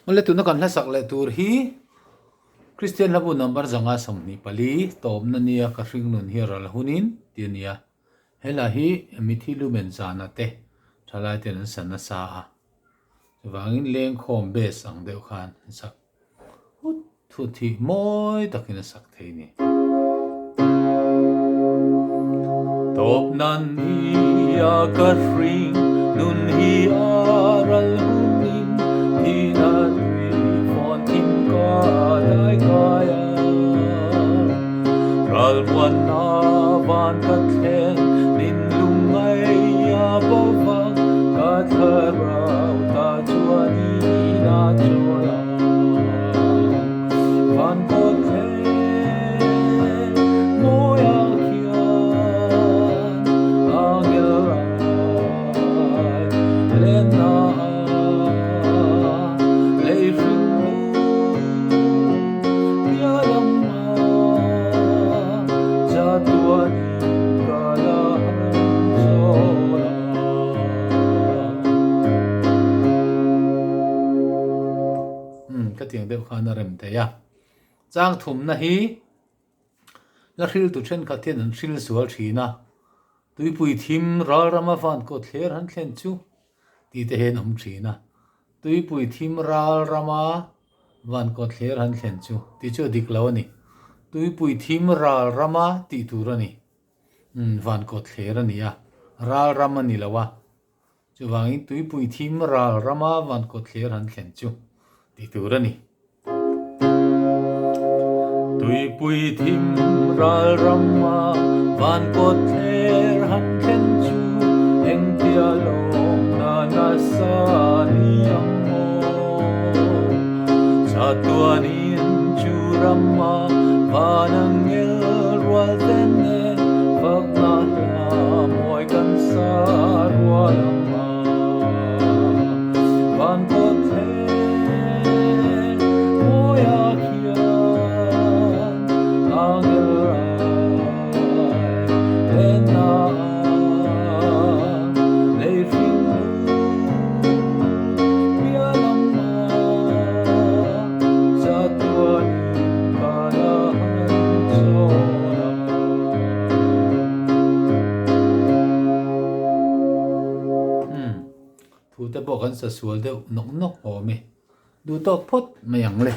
Ole tu na kan la sak le tur hi Christian labu number zanga somni pali tom na nia ka ring nun hi ral hunin tinia hela hi mithilu men zana te thalai ten san sa a wangin leng khom bes ang deuh khan sak hut thu thi moi takin sak theini top nan nia ka ring nun hi aral hunin tina ral wan na van ka thlen nin lungai ya bawang ka tharau ta chuani na chola van ko thlen moya kian angel ai lena cái tiếng đều khá là rầm thế à trang thùng na hi là khil tu chen khát thiên khil sual chi na tui pui thim ral rama van ko thler han thlen chu ti te hen om chi na tui pui thim ral rama van ko thler han thlen chu ti chu dik lo ni tui pui thim ral rama ti tu ra ni van ko thler ani à ral rama ni lawa chu wangin tui pui thim ral rama van ko thler han thlen chu ti tu ra ni tui pui thim ral rama van ko thler han thlen chu eng tia long na na sa ni ang mo cha tuanin chu rama vanang el rual ten ne vak na la moi kan sa rual ma van ko thler moya kian angel ai lena lei ring bia lama sa tuan kala thu te bo kan sa sual deuh nok nok ho me du tok phot mayang le